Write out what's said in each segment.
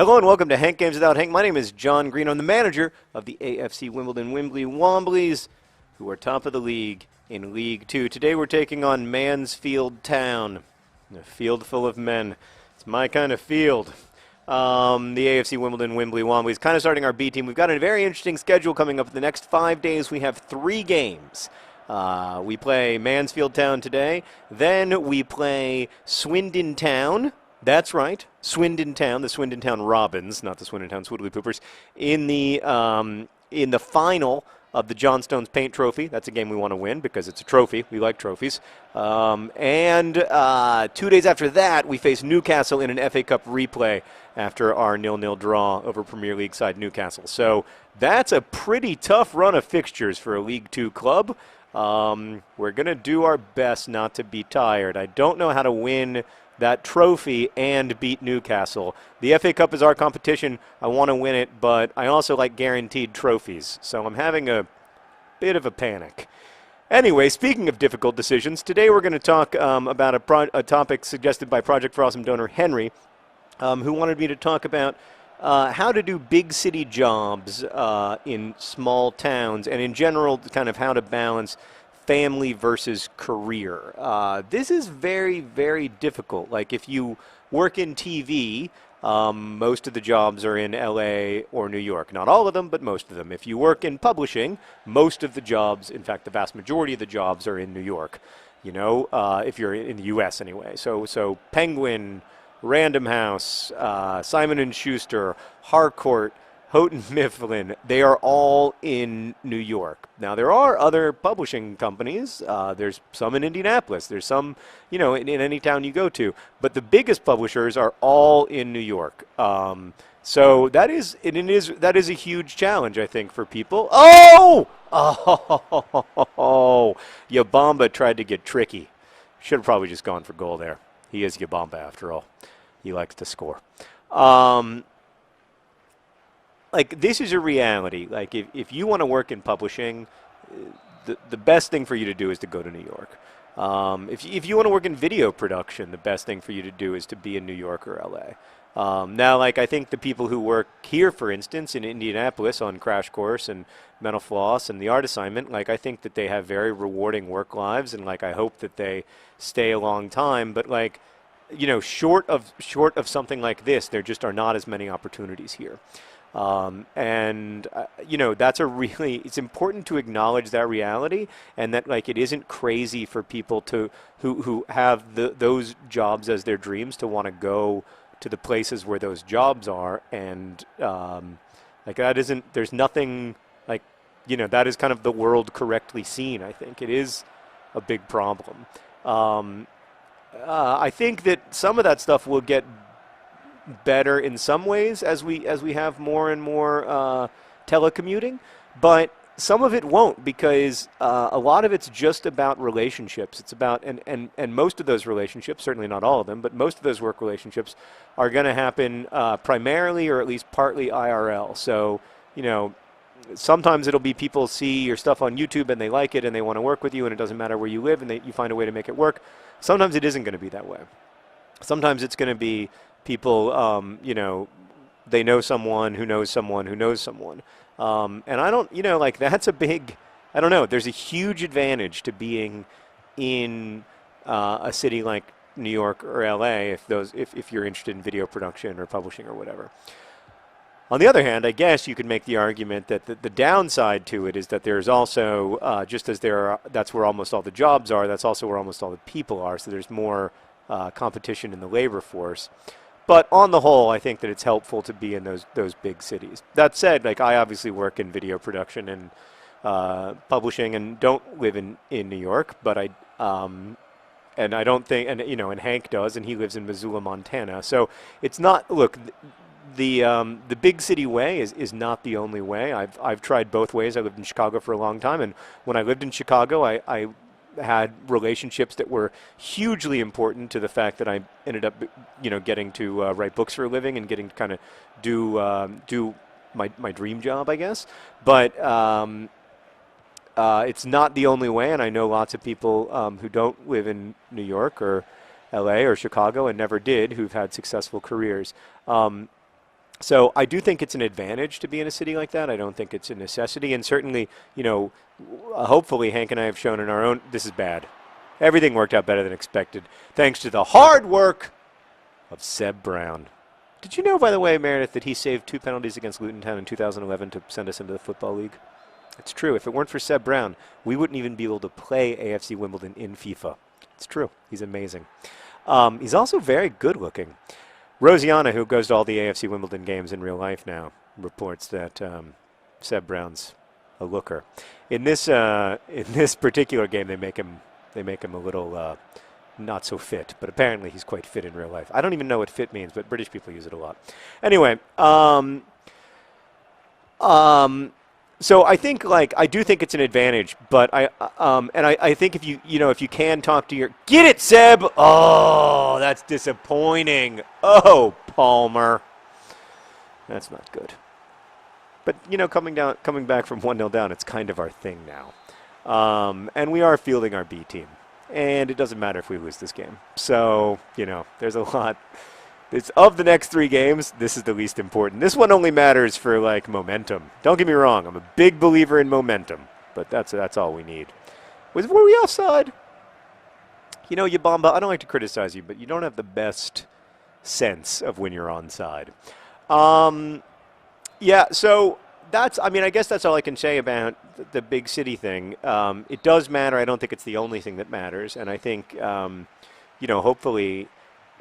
Hello and welcome to Hank Games Without Hank. My name is John Green. I'm the manager of the AFC Wimbledon Wimbly Womblys, who are top of the league in League 2. Today we're taking on Mansfield Town, a field full of men. It's my kind of field. The AFC Wimbledon Wimbly Womblys kind of starting our B team. We've got a very interesting schedule coming up. The next 5 days we have 3 games. We play Mansfield Town today. Then we play Swindon Town. That's right, Swindon Town, the Swindon Town Robins, not the Swindon Town Swoodly Poopers, in the final of the John Stones Paint Trophy. That's a game we want to win because it's a trophy. We like trophies. And 2 days after that, we face Newcastle in an FA Cup replay after our 0-0 draw over Premier League side Newcastle. So that's a pretty tough run of fixtures for a League 2 club. We're going to do our best not to be tired. I don't know how to win that trophy and beat Newcastle. The FA Cup is our competition. I want to win it, but I also like guaranteed trophies, so I'm having a bit of a panic. Anyway, speaking of difficult decisions, today we're going to talk about a topic suggested by Project for Awesome donor Henry, who wanted me to talk about how to do big city jobs in small towns, and in general, kind of how to balance family versus career. This is very, very difficult. Like if you work in TV, most of the jobs are in LA or New York. Not all of them, but most of them. If you work in publishing, most of the jobs, in fact, the vast majority of the jobs are in New York. You know, if you're in the U.S. anyway. So Penguin, Random House, Simon & Schuster, Harcourt, Houghton Mifflin, they are all in New York. Now, there are other publishing companies. There's some in Indianapolis. There's some, you know, in any town you go to. But the biggest publishers are all in New York. So that is a huge challenge, I think, for people. Oh! Oh! Yabamba tried to get tricky. Should have probably just gone for goal there. He is Yabamba, after all. He likes to score. Like, this is a reality. Like, if you want to work in publishing, the best thing for you to do is to go to New York. If you want to work in video production, the best thing for you to do is to be in New York or LA. Now, like, I think the people who work here, for instance, in Indianapolis on Crash Course and Mental Floss and The Art Assignment, like, I think that they have very rewarding work lives, and, like, I hope that they stay a long time. But, like, you know, short of something like this, there just are not as many opportunities here. You know, it's important to acknowledge that reality, and that, like, it isn't crazy for people who have those jobs as their dreams to want to go to the places where those jobs are. And like, there's nothing, like, you know, that is kind of the world correctly seen. I think it is a big problem. I think that some of that stuff will get better in some ways as we have more and more telecommuting, but some of it won't, because a lot of it's just about relationships. It's about and most of those relationships, certainly not all of them, but most of those work relationships are going to happen primarily or at least partly IRL. So, you know, sometimes it'll be people see your stuff on YouTube and they like it and they want to work with you, and it doesn't matter where you live, and you find a way to make it work. Sometimes it isn't going to be that way. Sometimes it's going to be people, you know, they know someone who knows someone who knows someone. And I don't, you know, like, that's a big, I don't know, there's a huge advantage to being in a city like New York or LA if you're interested in video production or publishing or whatever. On the other hand, I guess you could make the argument that the downside to it is that there's also, just as that's where almost all the jobs are, that's also where almost all the people are, so there's more competition in the labor force. But on the whole, I think that it's helpful to be in those big cities. That said, like, I obviously work in video production and publishing and don't live in New York, but and I don't think, and, you know, and Hank does, and he lives in Missoula, Montana. So it's not, look, the big city way is not the only way. I've tried both ways. I lived in Chicago for a long time, and when I lived in Chicago, I had relationships that were hugely important to the fact that I ended up, you know, getting to write books for a living and getting to kind of do my dream job, I guess. But it's not the only way, and I know lots of people who don't live in New York or LA or Chicago and never did, who've had successful careers. So I do think it's an advantage to be in a city like that. I don't think it's a necessity. And certainly, hopefully Hank and I have shown in our own, this is bad. Everything worked out better than expected, thanks to the hard work of Seb Brown. Did you know, by the way, Meredith, that he saved 2 penalties against Luton Town in 2011 to send us into the Football League? It's true. If it weren't for Seb Brown, we wouldn't even be able to play AFC Wimbledon in FIFA. It's true. He's amazing. He's also very good looking. Rosianna, who goes to all the AFC Wimbledon games in real life now, reports that Seb Brown's a looker. In this particular game, they make him a little not so fit, but apparently he's quite fit in real life. I don't even know what fit means, but British people use it a lot. Anyway, so I think I do think it's an advantage, but I think if you can talk to your get it, Seb. Oh, that's disappointing. Oh, Palmer, that's not good. But coming back from 1-0 down, it's kind of our thing now, and we are fielding our B team, and it doesn't matter if we lose this game. So there's a lot. It's of the next 3 games, this is the least important. This one only matters for momentum. Don't get me wrong, I'm a big believer in momentum, but that's all we need. Were we offside? Yabamba, I don't like to criticize you, but you don't have the best sense of when you're onside. Yeah, so I guess that's all I can say about the big city thing. It does matter. I don't think it's the only thing that matters, and I think hopefully.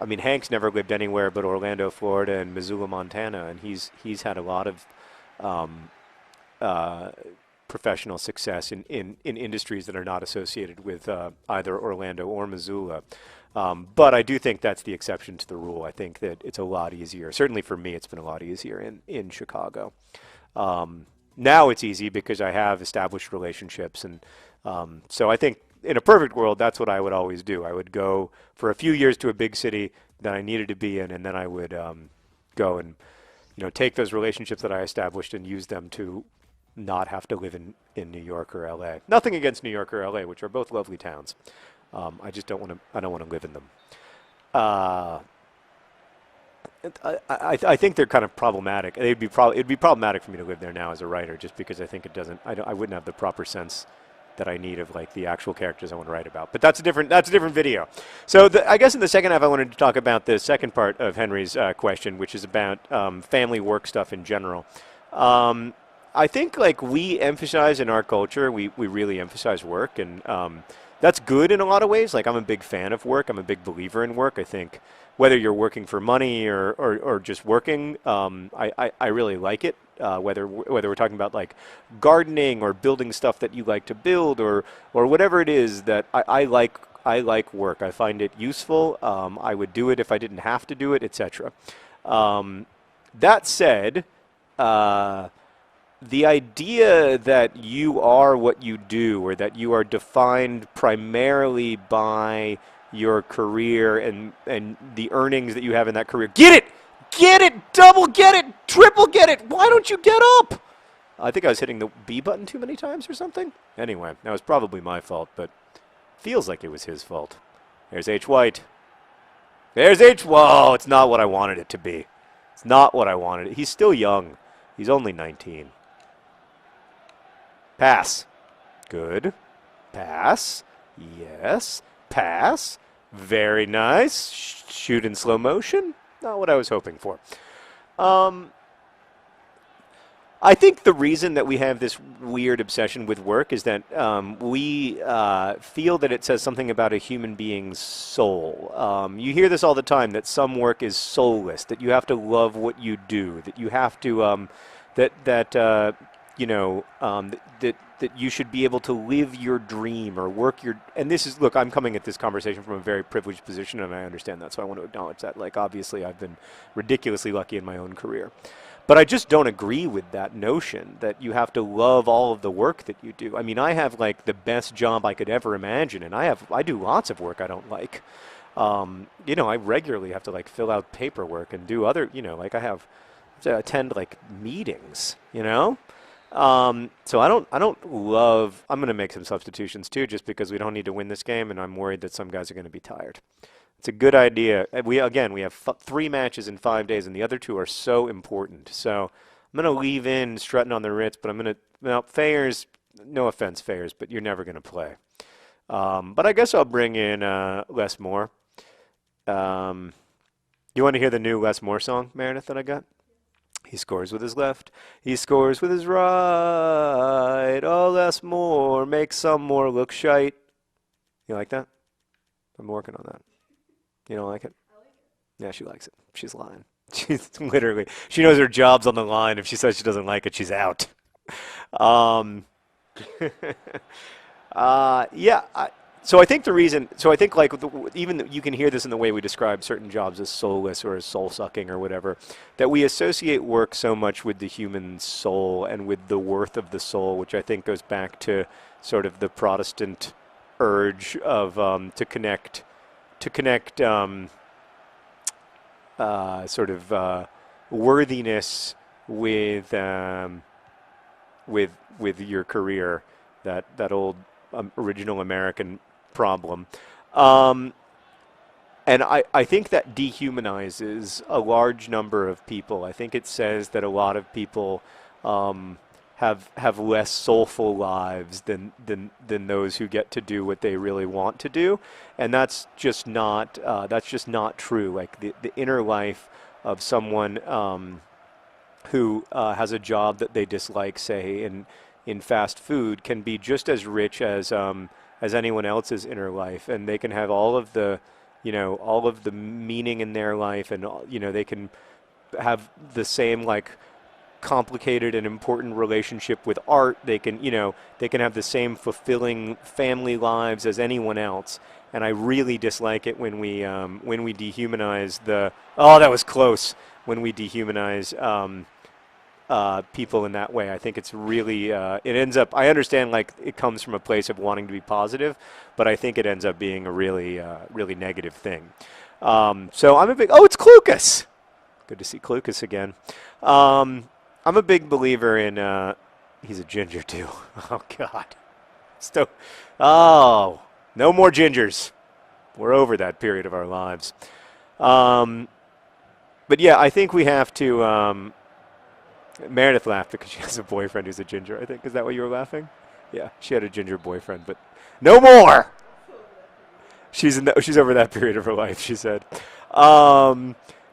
Hank's never lived anywhere but Orlando, Florida, and Missoula, Montana, and he's had a lot of professional success in industries that are not associated with either Orlando or Missoula. But I do think that's the exception to the rule. I think that it's a lot easier. Certainly for me, it's been a lot easier in Chicago. Now it's easy because I have established relationships, and so I think in a perfect world, that's what I would always do. I would go for a few years to a big city that I needed to be in, and then I would go and take those relationships that I established and use them to not have to live in New York or LA. Nothing against New York or LA, which are both lovely towns. I just don't want to. I don't want to live in them. I think they're kind of problematic. It'd be problematic for me to live there now as a writer, just because I think it doesn't. I wouldn't have the proper sense that I need of the actual characters I want to write about. But that's a different video. So I guess in the second half I wanted to talk about the second part of Henry's question, which is about family work stuff in general. I think we emphasize in our culture, we really emphasize work, and that's good in a lot of ways. I'm a big fan of work. I'm a big believer in work. I think whether you're working for money or just working, I really like it. Whether we're talking about gardening or building stuff that you like to build or whatever it is that I like work. I find it useful. I would do it if I didn't have to do it, etc. That said, the idea that you are what you do, or that you are defined primarily by your career and the earnings that you have in that career. Get it, double get it, triple get it. Why don't you get up? I think I was hitting the B button too many times or something. Anyway, that was probably my fault, but feels like it was his fault. There's H. White. There's H. Whoa, it's not what I wanted it to be. It's not what I wanted. He's still young. He's only 19. Pass. Good. Pass. Yes. Pass. Very nice. Shoot in slow motion. Not what I was hoping for. I think the reason that we have this weird obsession with work is that we feel that it says something about a human being's soul. You hear this all the time, that some work is soulless, that you have to love what you do, that you have to that you should be able to live your dream or work your. And this is, look, I'm coming at this conversation from a very privileged position, and I understand that, so I want to acknowledge that. Obviously, I've been ridiculously lucky in my own career. But I just don't agree with that notion that you have to love all of the work that you do. I mean, I have the best job I could ever imagine, and I do lots of work I don't like. I regularly have to fill out paperwork and do other, I have to attend meetings, So I don't love. I'm going to make some substitutions too, just because we don't need to win this game, and I'm worried that some guys are going to be tired. It's a good idea. We have 3 matches in 5 days, and the other 2 are so important. So I'm gonna leave in Strutton on the Ritz, but I'm gonna now Fayers. No offense, Fayers, but you're never gonna play. But I guess I'll bring in Les Moore. Um, you want to hear the new Les Moore song, Meredith, that I got? He scores with his left. He scores with his right. Oh, Les Moore makes some more look shite. You like that? I'm working on that. You don't like it? Yeah, she likes it. She's lying. She's literally, she knows her job's on the line. If she says she doesn't like it, she's out. Um, yeah. So I think the reason, so I think like even you can hear this in the way we describe certain jobs as soulless or as soul-sucking or whatever, that we associate work so much with the human soul and with the worth of the soul, which I think goes back to sort of the Protestant urge of to connect sort of worthiness with with your career, that old original American problem. Um, and I think that dehumanizes a large number of people. I think it says that a lot of people have less soulful lives than those who get to do what they really want to do, and that's just not true. Like the inner life of someone who has a job that they dislike, say in fast food, can be just as rich as anyone else's inner life, and they can have all of the all of the meaning in their life, and they can have the same like complicated and important relationship with art. They can have the same fulfilling family lives as anyone else. And I really dislike it when we dehumanize that was close, when we dehumanize people in that way. I think it's really it ends up. I understand like it comes from a place of wanting to be positive, but I think it ends up being a really really negative thing. So I'm a big. Oh, it's Clucas. Good to see Clucas again. I'm a big believer in. He's a ginger too. Oh God. Oh, no more gingers. We're over that period of our lives. But yeah, I think we have to. Meredith laughed because she has a boyfriend who's a ginger, I think. Is that why you were laughing? Yeah, she had a ginger boyfriend, but no more! She's over that period of her life, she said.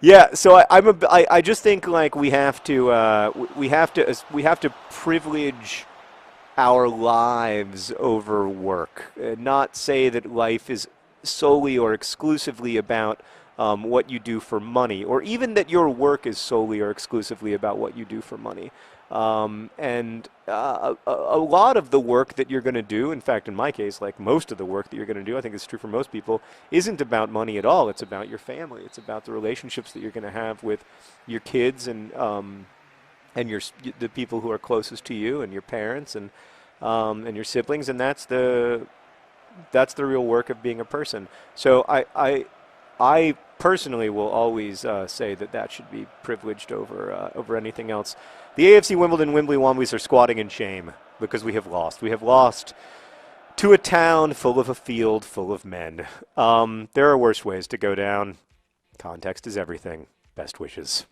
Yeah, so I just think like we have to privilege our lives over work, not say that life is solely or exclusively about what you do for money, or even that your work is solely or exclusively about what you do for money. And a lot of the work that you're going to do, in fact, in my case, like most of the work that you're going to do, I think it's true for most people, isn't about money at all. It's about your family. It's about the relationships that you're going to have with your kids and the people who are closest to you, and your parents and your siblings, and that's the real work of being a person. So I personally will always say that should be privileged over anything else. The AFC Wimbledon Wimbly Womblys are squatting in shame because we have lost. We have lost to a town full of a field full of men. There are worse ways to go down. Context is everything. Best wishes.